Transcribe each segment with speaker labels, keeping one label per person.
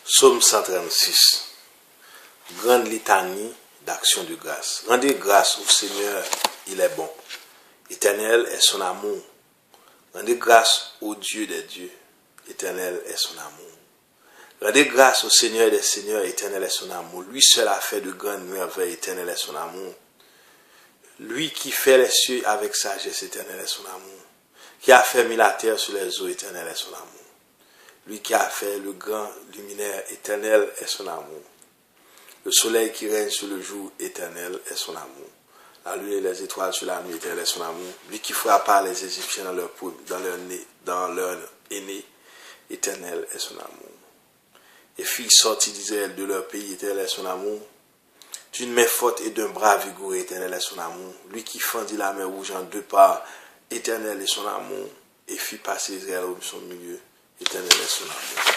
Speaker 1: Psaume 136. Grande litanie d'action de grâce. Rendez grâce au Seigneur, il est bon. Éternel est son amour. Rendez grâce au Dieu des dieux. Éternel est son amour. Rendez grâce au Seigneur des seigneurs, éternel est son amour. Lui seul a fait de grandes merveilles, éternel est son amour. Lui qui fait les cieux avec sagesse, éternel est son amour. Qui a fait mis la terre sur les eaux, éternel est son amour. Lui qui a fait le grand luminaire, éternel est son amour. Le soleil qui règne sur le jour, éternel est son amour. La lune et les étoiles sur la nuit, éternel est son amour. Lui qui frappa les Égyptiens dans leur aîné, éternel est son amour. Et filles sorties d'Israël de leur pays, éternel est son amour. D'une main forte et d'un bras vigoureux, éternel est son amour. Lui qui fendit la mer rouge en deux parts, éternel est son amour. Et fit passer Israël au son milieu, éternel est son amour.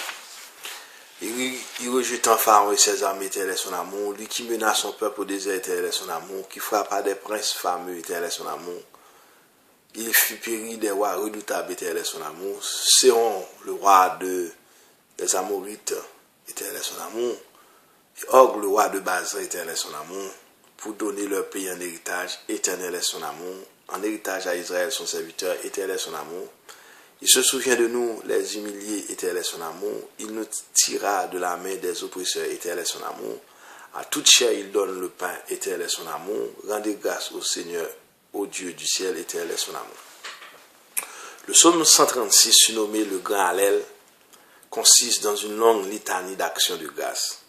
Speaker 1: Il rejetant Pharaon et ses armées, éternel est son amour. Lui qui mena son peuple au désert, éternel est son amour. Qui frappa des princes fameux, éternel est son amour. Il fit périr des rois redoutables, éternel est son amour. Séron, le roi des Amorites, éternel est son amour. Et Og, le roi de Bazan, éternel est son amour. Pour donner leur pays en héritage, éternel est son amour. En héritage à Israël, son serviteur, éternel est son amour. Il se souvient de nous, les humiliés, éternel est son amour. Il nous tira de la main des oppresseurs, éternel est son amour. À toute chair, il donne le pain, éternel est son amour. Rendez grâce au Seigneur, au Dieu du ciel, éternel est son amour. Le psaume 136, surnommé le Grand Hallel, consiste dans une longue litanie d'actions de grâce.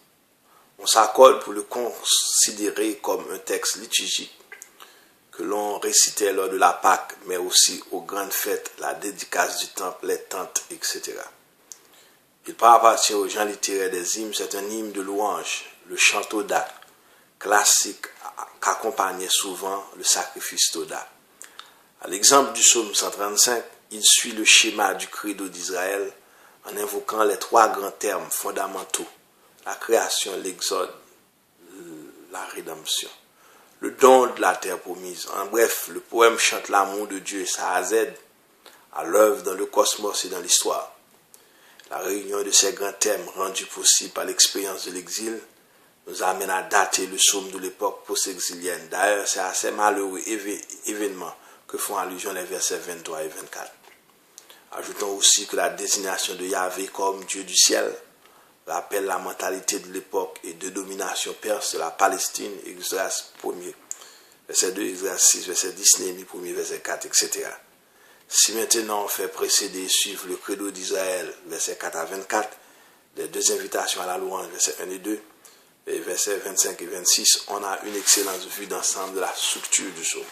Speaker 1: On s'accorde pour le considérer comme un texte liturgique que l'on récitait lors de la Pâque, mais aussi aux grandes fêtes, la dédicace du temple, les tentes, etc. Il appartient aux gens littéraires des hymnes, c'est un hymne de louange, le chant Toda, classique qu'accompagnait souvent le sacrifice Toda. À l'exemple du psaume 135, il suit le schéma du credo d'Israël en invoquant les trois grands termes fondamentaux, la création, l'exode, la rédemption. Le don de la terre promise. En bref, le poème chante l'amour de Dieu, sa hazed, à l'œuvre dans le cosmos et dans l'histoire. La réunion de ces grands thèmes rendus possibles par l'expérience de l'exil nous amène à dater le psaume de l'époque post-exilienne. D'ailleurs, c'est à ces malheureux événements que font allusion les versets 23 et 24. Ajoutons aussi que la désignation de Yahvé comme Dieu du ciel rappelle la mentalité de l'époque et de domination perse de la Palestine, Exode 1er, verset 2, Exode 6, verset 10, Néhémie 1er, verset 4, etc. Si maintenant on fait précéder et suivre le credo d'Israël, verset 4 à 24, les deux invitations à la louange, verset 1 et 2, et versets 25 et 26, on a une excellente vue d'ensemble de la structure du psaume.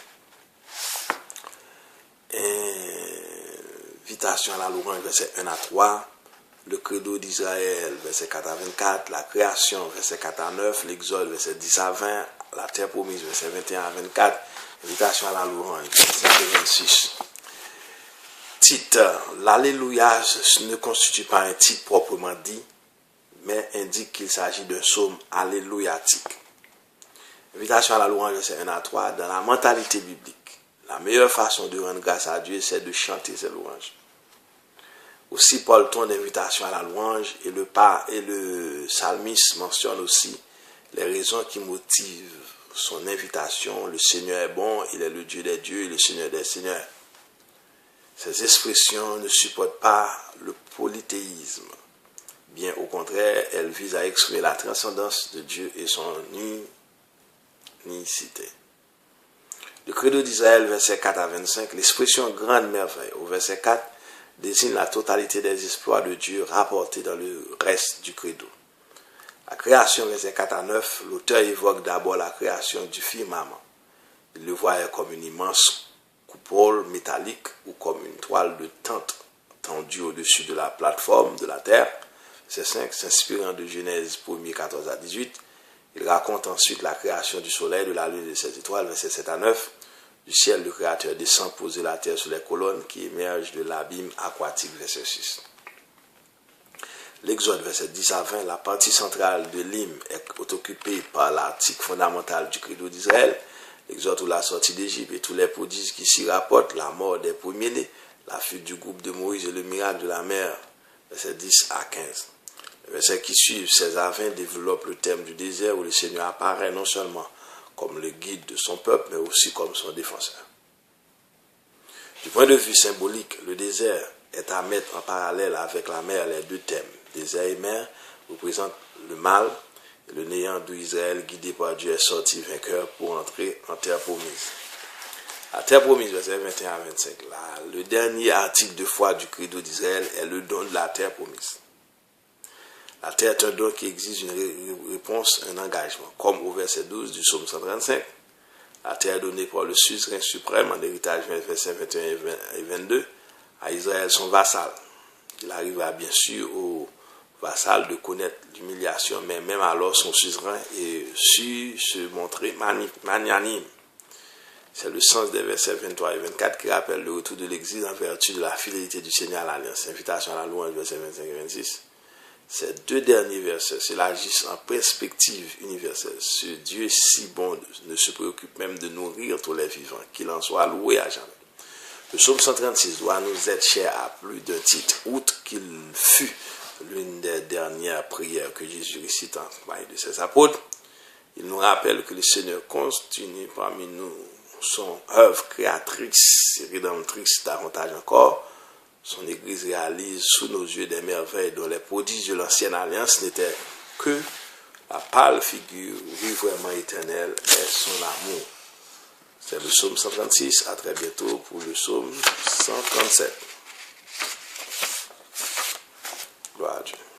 Speaker 1: Invitation à la louange, verset 1 à 3, le credo d'Israël, verset 4 à 24, la création, verset 4 à 9, l'exode, verset 10 à 20, la terre promise, verset 21 à 24, invitation à la louange, verset 26. Titre, l'Alléluia ne constitue pas un titre proprement dit, mais indique qu'il s'agit d'un psaume alléluiatique. Invitation à la louange, verset 1 à 3, dans la mentalité biblique, la meilleure façon de rendre grâce à Dieu, c'est de chanter ses louanges. Aussi, Paul tourne d'invitation à la louange et le psalmiste mentionne aussi les raisons qui motivent son invitation. Le Seigneur est bon, il est le Dieu des dieux et le Seigneur des seigneurs. Ces expressions ne supportent pas le polythéisme. Bien au contraire, elles visent à exprimer la transcendance de Dieu et son unicité. Le credo d'Israël, verset 4 à 25, l'expression grande merveille au verset 4, désigne la totalité des exploits de Dieu rapportés dans le reste du credo. La création, verset 4 à 9, l'auteur évoque d'abord la création du firmament. Il le voyait comme une immense coupole métallique ou comme une toile de tente tendue au-dessus de la plateforme de la terre. Verset 5, s'inspirant de Genèse 1er, 14 à 18. Il raconte ensuite la création du soleil, de la lune et de ses étoiles, verset 7 à 9. Du ciel, le Créateur descend poser la terre sur les colonnes qui émergent de l'abîme aquatique, verset 6. L'Exode, verset 10 à 20, la partie centrale de l'hymne est occupée par l'article fondamental du credo d'Israël, l'Exode ou la sortie d'Égypte et tous les prodiges qui s'y rapportent, la mort des premiers-nés, la fuite du groupe de Moïse et le miracle de la mer, verset 10 à 15. Les versets qui suivent, 16 à 20, développent le thème du désert où le Seigneur apparaît non seulement comme le guide de son peuple, mais aussi comme son défenseur. Du point de vue symbolique, le désert est à mettre en parallèle avec la mer. Les deux thèmes, désert et mer, représentent le mal et le néant d'où Israël, guidé par Dieu, est sorti vainqueur pour entrer en terre promise. La terre promise, verset 21 à 25. Le dernier article de foi du credo d'Israël est le don de la terre promise. La terre est un don qui exige une réponse, un engagement. Comme au verset 12 du psaume 135, la terre est donnée par le suzerain suprême en héritage, versets 21 et 22, à Israël son vassal. Il arriva bien sûr au vassal de connaître l'humiliation, mais même alors son suzerain est su se montrer magnanime. C'est le sens des versets 23 et 24 qui rappellent le retour de l'exil en vertu de la fidélité du Seigneur à l'alliance. Invitation à la louange, versets 25 et 26. Ces deux derniers versets s'élargissent en perspective universelle. Ce Dieu si bon ne se préoccupe même de nourrir tous les vivants, qu'il en soit loué à jamais. Le psaume 136 doit nous être cher à plus d'un titre, outre qu'il fut l'une des dernières prières que Jésus récite en compagnie de ses apôtres. Il nous rappelle que le Seigneur continue parmi nous son œuvre créatrice et rédemptrice davantage encore. Son Église réalise sous nos yeux des merveilles dont les prodiges de l'ancienne alliance n'étaient que la pâle figure vraiment éternelle et son amour. C'est le psaume 136. À très bientôt pour le psaume 137. Gloire à Dieu.